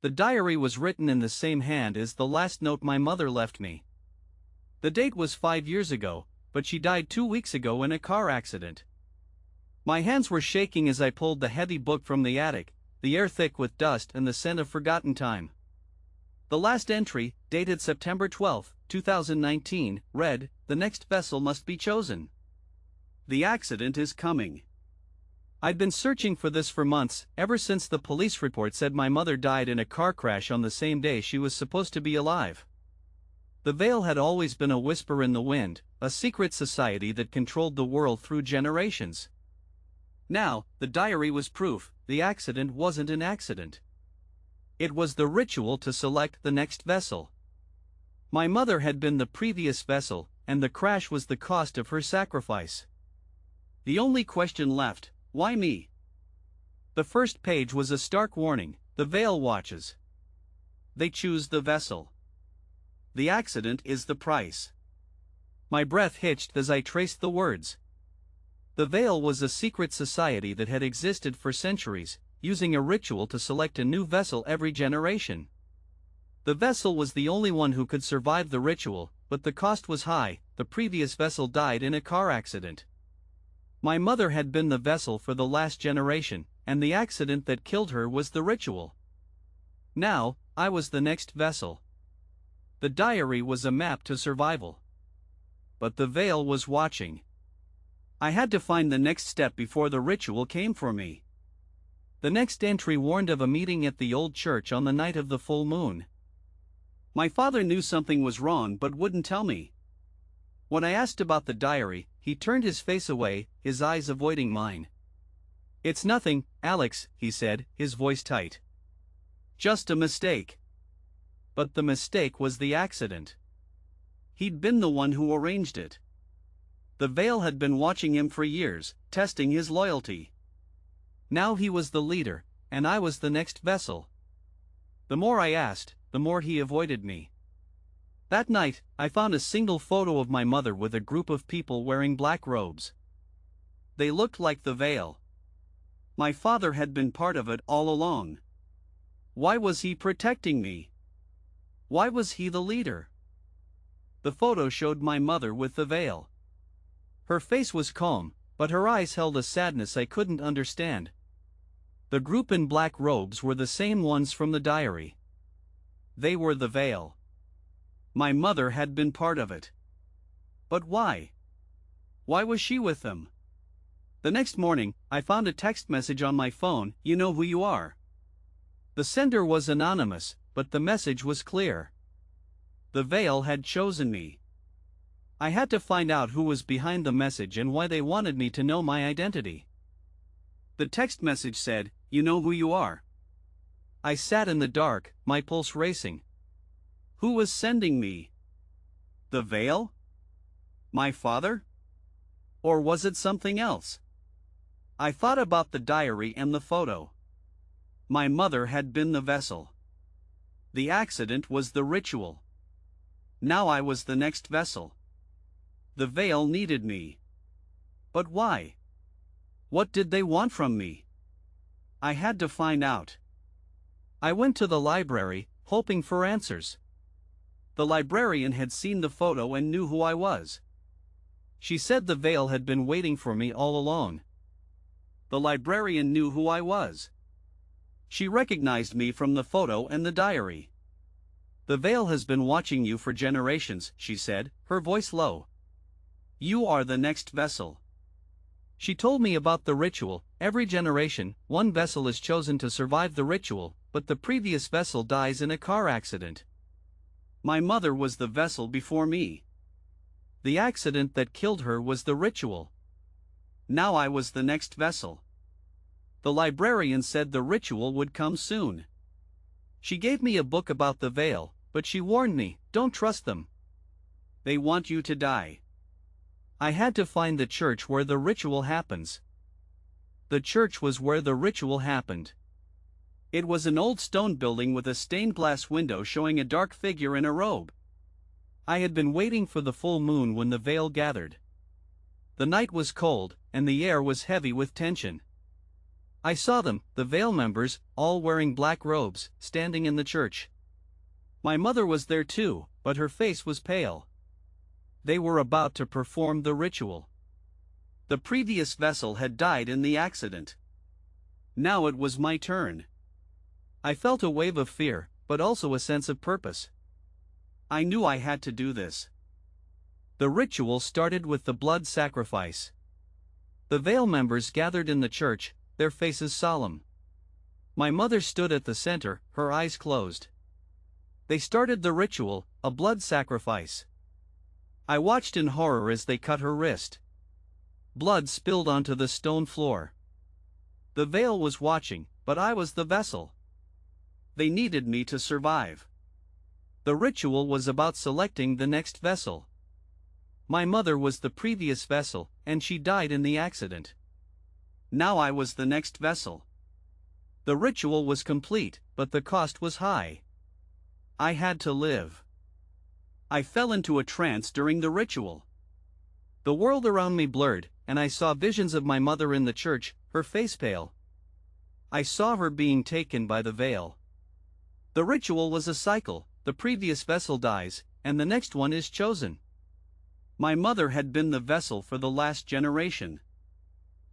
The diary was written in the same hand as the last note my mother left me. The date was 5 years ago, but she died 2 weeks ago in a car accident. My hands were shaking as I pulled the heavy book from the attic, the air thick with dust and the scent of forgotten time. The last entry, dated September 12, 2019, read, "The next vessel must be chosen. The accident is coming." I'd been searching for this for months, ever since the police report said my mother died in a car crash on the same day she was supposed to be alive. The Veil had always been a whisper in the wind, a secret society that controlled the world through generations. Now, the diary was proof the accident wasn't an accident. It was the ritual to select the next vessel. My mother had been the previous vessel, and the crash was the cost of her sacrifice. The only question left: why me? The first page was a stark warning: the Veil watches. They choose the vessel. The accident is the price. My breath hitched as I traced the words. The Veil was a secret society that had existed for centuries, using a ritual to select a new vessel every generation. The vessel was the only one who could survive the ritual, but the cost was high. The previous vessel died in a car accident. My mother had been the vessel for the last generation, and the accident that killed her was the ritual. Now, I was the next vessel. The diary was a map to survival. But the Veil was watching. I had to find the next step before the ritual came for me. The next entry warned of a meeting at the old church on the night of the full moon. My father knew something was wrong but wouldn't tell me. When I asked about the diary, he turned his face away, his eyes avoiding mine. "It's nothing, Alex," he said, his voice tight. "Just a mistake." But the mistake was the accident. He'd been the one who arranged it. The Veil had been watching him for years, testing his loyalty. Now he was the leader, and I was the next vessel. The more I asked, the more he avoided me. That night, I found a single photo of my mother with a group of people wearing black robes. They looked like the Veil. My father had been part of it all along. Why was he protecting me? Why was he the leader? The photo showed my mother with the Veil. Her face was calm, but her eyes held a sadness I couldn't understand. The group in black robes were the same ones from the diary. They were the Veil. My mother had been part of it. But why? Why was she with them? The next morning, I found a text message on my phone: "You know who you are." The sender was anonymous, but the message was clear. The Veil had chosen me. I had to find out who was behind the message and why they wanted me to know my identity. The text message said, "You know who you are." I sat in the dark, my pulse racing. Who was sending me? The Veil? My father? Or was it something else? I thought about the diary and the photo. My mother had been the vessel. The accident was the ritual. Now I was the next vessel. The Veil needed me. But why? What did they want from me? I had to find out. I went to the library, hoping for answers. The librarian had seen the photo and knew who I was. She said the Veil had been waiting for me all along. The librarian knew who I was. She recognized me from the photo and the diary. "The Veil has been watching you for generations," she said, her voice low. "You are the next vessel." She told me about the ritual. Every generation, one vessel is chosen to survive the ritual, but the previous vessel dies in a car accident. My mother was the vessel before me. The accident that killed her was the ritual. Now I was the next vessel. The librarian said the ritual would come soon. She gave me a book about the Veil, but she warned me, "Don't trust them. They want you to die." I had to find the church where the ritual happens. The church was where the ritual happened. It was an old stone building with a stained glass window showing a dark figure in a robe. I had been waiting for the full moon when the Veil gathered. The night was cold, and the air was heavy with tension. I saw them, the Veil members, all wearing black robes, standing in the church. My mother was there too, but her face was pale. They were about to perform the ritual. The previous vessel had died in the accident. Now it was my turn. I felt a wave of fear, but also a sense of purpose. I knew I had to do this. The ritual started with the blood sacrifice. The Veil members gathered in the church, their faces solemn. My mother stood at the center, her eyes closed. They started the ritual, a blood sacrifice. I watched in horror as they cut her wrist. Blood spilled onto the stone floor. The Veil was watching, but I was the vessel. They needed me to survive. The ritual was about selecting the next vessel. My mother was the previous vessel, and she died in the accident. Now I was the next vessel. The ritual was complete, but the cost was high. I had to live. I fell into a trance during the ritual. The world around me blurred, and I saw visions of my mother in the church, her face pale. I saw her being taken by the Veil. The ritual was a cycle, the previous vessel dies, and the next one is chosen. My mother had been the vessel for the last generation.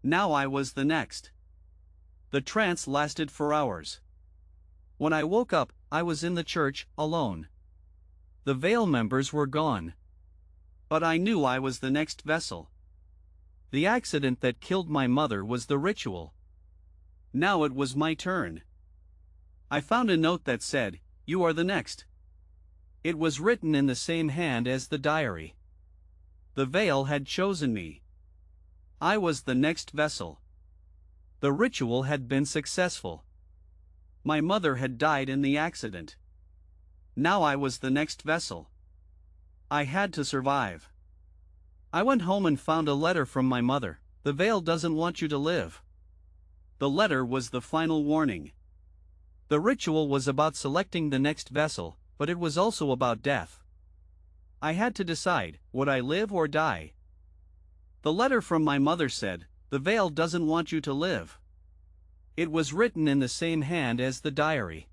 Now I was the next. The trance lasted for hours. When I woke up, I was in the church, alone. The Veil members were gone. But I knew I was the next vessel. The accident that killed my mother was the ritual. Now it was my turn. I found a note that said, "You are the next." It was written in the same hand as the diary. The Veil had chosen me. I was the next vessel. The ritual had been successful. My mother had died in the accident. Now I was the next vessel. I had to survive. I went home and found a letter from my mother. "The Veil doesn't want you to live." The letter was the final warning. The ritual was about selecting the next vessel, but it was also about death. I had to decide, would I live or die? The letter from my mother said, "The Veil doesn't want you to live." It was written in the same hand as the diary.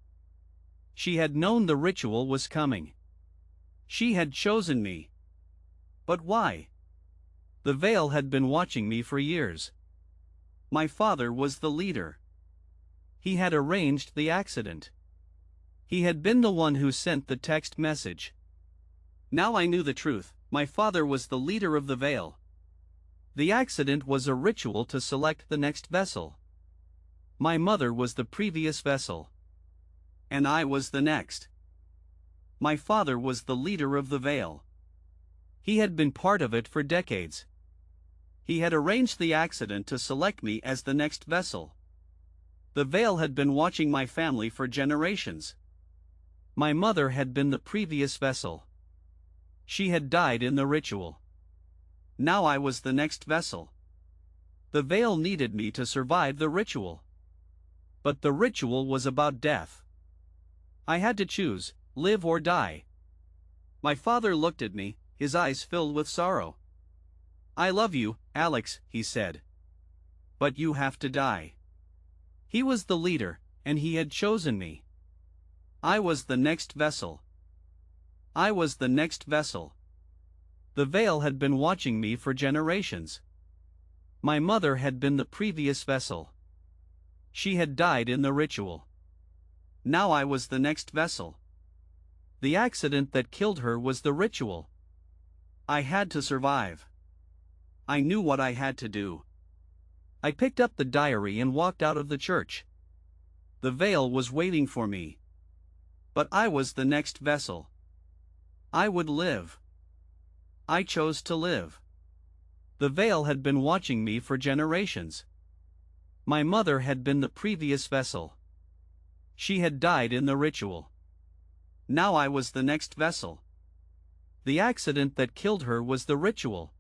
She had known the ritual was coming. She had chosen me. But why? The Veil had been watching me for years. My father was the leader. He had arranged the accident. He had been the one who sent the text message. Now I knew the truth. My father was the leader of the Veil. The accident was a ritual to select the next vessel. My mother was the previous vessel. And I was the next. My father was the leader of the Veil. He had been part of it for decades. He had arranged the accident to select me as the next vessel. The Veil had been watching my family for generations. My mother had been the previous vessel. She had died in the ritual. Now I was the next vessel. The Veil needed me to survive the ritual. But the ritual was about death. I had to choose, live or die. My father looked at me, his eyes filled with sorrow. "I love you, Alex," he said. "But you have to die." He was the leader, and he had chosen me. I was the next vessel. I was the next vessel. The Veil had been watching me for generations. My mother had been the previous vessel. She had died in the ritual. Now I was the next vessel. The accident that killed her was the ritual. I had to survive. I knew what I had to do. I picked up the diary and walked out of the church. The Veil was waiting for me. But I was the next vessel. I would live. I chose to live. The Veil had been watching me for generations. My mother had been the previous vessel. She had died in the ritual. Now I was the next vessel. The accident that killed her was the ritual.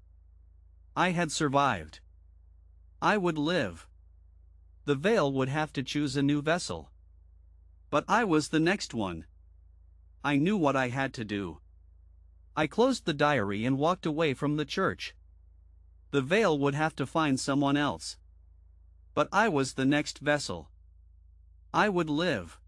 I had survived. I would live. The Veil would have to choose a new vessel. But I was the next one. I knew what I had to do. I closed the diary and walked away from the church. The Veil would have to find someone else. but I was the next vessel. I would live.